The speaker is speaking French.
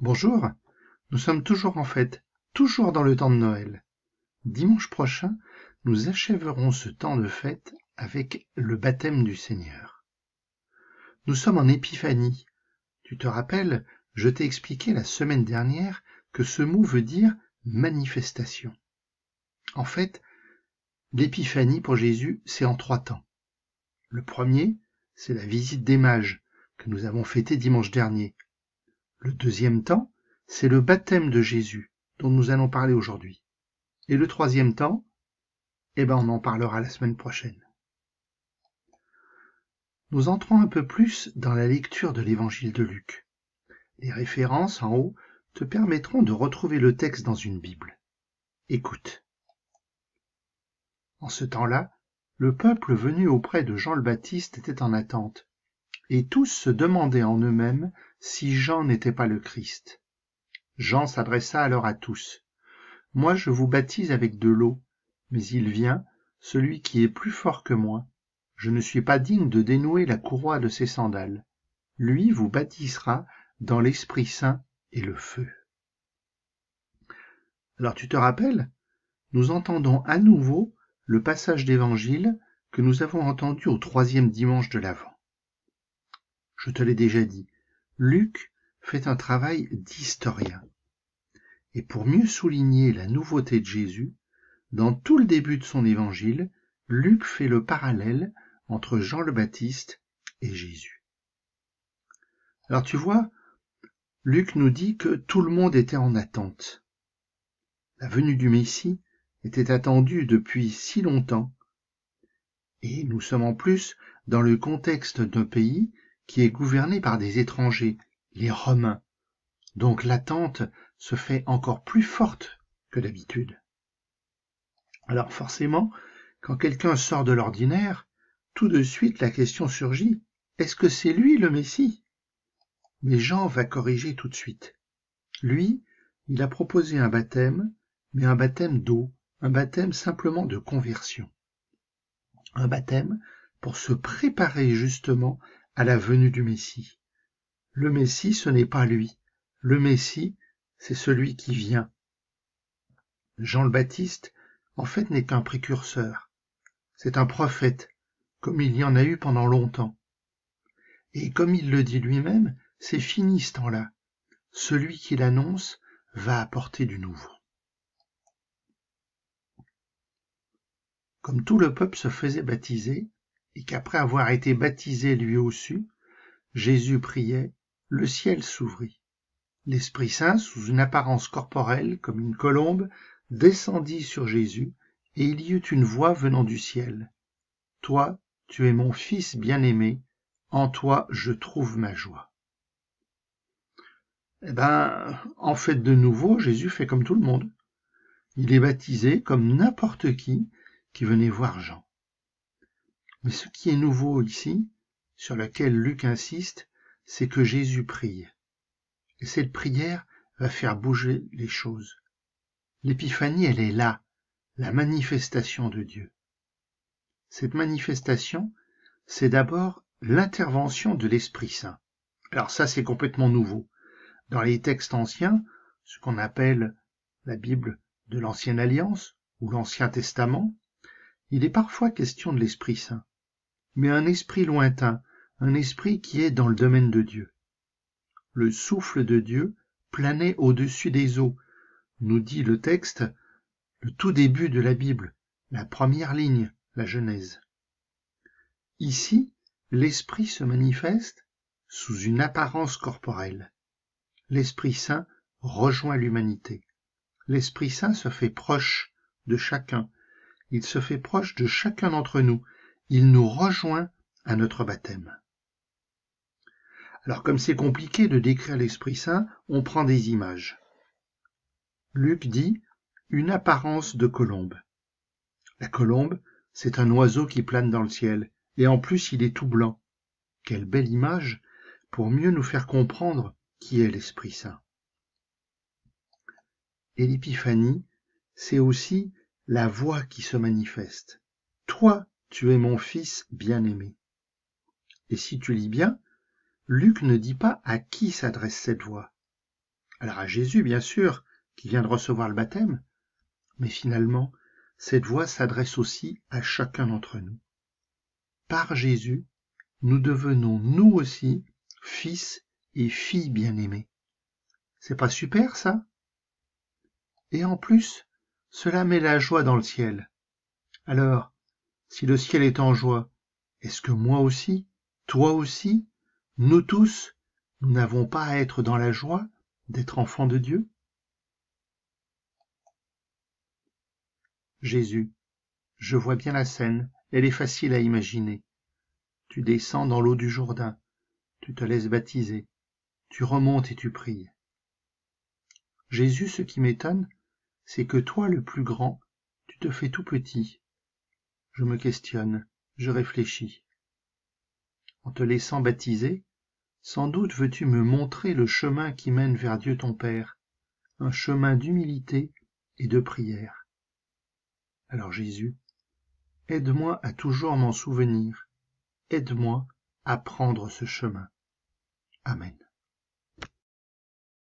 Bonjour, nous sommes toujours en fête, toujours dans le temps de Noël. Dimanche prochain, nous achèverons ce temps de fête avec le baptême du Seigneur. Nous sommes en Épiphanie. Tu te rappelles, je t'ai expliqué la semaine dernière que ce mot veut dire manifestation. En fait, l'Épiphanie pour Jésus, c'est en 3 temps. Le premier, c'est la visite des mages que nous avons fêté dimanche dernier. Le deuxième temps, c'est le baptême de Jésus, dont nous allons parler aujourd'hui. Et le troisième temps, on en parlera la semaine prochaine. Nous entrons un peu plus dans la lecture de l'évangile de Luc. Les références en haut te permettront de retrouver le texte dans une Bible. Écoute. En ce temps-là, le peuple venu auprès de Jean le Baptiste était en attente, et tous se demandaient en eux-mêmes si Jean n'était pas le Christ. Jean s'adressa alors à tous. « Moi je vous baptise avec de l'eau, mais il vient, celui qui est plus fort que moi. Je ne suis pas digne de dénouer la courroie de ses sandales. Lui vous baptisera dans l'Esprit Saint et le feu. » Alors tu te rappelles, nous entendons à nouveau le passage d'évangile que nous avons entendu au 3e dimanche de l'Avent. Je te l'ai déjà dit, Luc fait un travail d'historien. Et pour mieux souligner la nouveauté de Jésus, dans tout le début de son évangile, Luc fait le parallèle entre Jean le Baptiste et Jésus. Alors tu vois, Luc nous dit que tout le monde était en attente. La venue du Messie était attendue depuis si longtemps. Et nous sommes en plus dans le contexte d'un pays qui est gouverné par des étrangers, les Romains. Donc l'attente se fait encore plus forte que d'habitude. Alors forcément, quand quelqu'un sort de l'ordinaire, tout de suite la question surgit, est-ce que c'est lui le Messie? Mais Jean va corriger tout de suite. Lui, il a proposé un baptême, mais un baptême d'eau, un baptême simplement de conversion. Un baptême pour se préparer justement à la venue du Messie. Le Messie, ce n'est pas lui. Le Messie, c'est celui qui vient. Jean le Baptiste, en fait, n'est qu'un précurseur. C'est un prophète, comme il y en a eu pendant longtemps. Et comme il le dit lui-même, c'est fini ce temps-là. Celui qui l'annonce va apporter du nouveau. Comme tout le peuple se faisait baptiser, et qu'après avoir été baptisé lui aussi, Jésus priait, le ciel s'ouvrit. L'Esprit Saint, sous une apparence corporelle, comme une colombe, descendit sur Jésus, et il y eut une voix venant du ciel. « Toi, tu es mon Fils bien-aimé, en toi je trouve ma joie. » En fait, de nouveau, Jésus fait comme tout le monde. Il est baptisé comme n'importe qui venait voir Jean. Mais ce qui est nouveau ici, sur lequel Luc insiste, c'est que Jésus prie. Et cette prière va faire bouger les choses. L'épiphanie, elle est là, la manifestation de Dieu. Cette manifestation, c'est d'abord l'intervention de l'Esprit Saint. Alors ça, c'est complètement nouveau. Dans les textes anciens, ce qu'on appelle la Bible de l'Ancienne Alliance ou l'Ancien Testament, il est parfois question de l'Esprit Saint, mais un esprit lointain, un esprit qui est dans le domaine de Dieu. Le souffle de Dieu planait au-dessus des eaux, nous dit le texte, le tout début de la Bible, la première ligne, la Genèse. Ici, l'Esprit se manifeste sous une apparence corporelle. L'Esprit Saint rejoint l'humanité. L'Esprit Saint se fait proche de chacun. Il se fait proche de chacun d'entre nous. Il nous rejoint à notre baptême. Alors, comme c'est compliqué de décrire l'Esprit Saint, on prend des images. Luc dit « une apparence de colombe ». La colombe, c'est un oiseau qui plane dans le ciel, et en plus il est tout blanc. Quelle belle image pour mieux nous faire comprendre qui est l'Esprit Saint. Et l'épiphanie, c'est aussi la voix qui se manifeste. « Toi, tu es mon Fils bien-aimé ». Et si tu lis bien, Luc ne dit pas à qui s'adresse cette voix. Alors à Jésus, bien sûr, qui vient de recevoir le baptême, mais finalement, cette voix s'adresse aussi à chacun d'entre nous. Par Jésus, nous devenons nous aussi fils et filles bien-aimés. C'est pas super, ça? Et en plus, cela met la joie dans le ciel. Alors, si le ciel est en joie, est-ce que moi aussi, toi aussi, nous tous, nous n'avons pas à être dans la joie d'être enfants de Dieu? Jésus, je vois bien la scène, elle est facile à imaginer. Tu descends dans l'eau du Jourdain, tu te laisses baptiser, tu remontes et tu pries. Jésus, ce qui m'étonne, c'est que toi, le plus grand, tu te fais tout petit. Je me questionne, je réfléchis. En te laissant baptiser, sans doute veux-tu me montrer le chemin qui mène vers Dieu ton Père, un chemin d'humilité et de prière. Alors Jésus, aide-moi à toujours m'en souvenir, aide-moi à prendre ce chemin. Amen.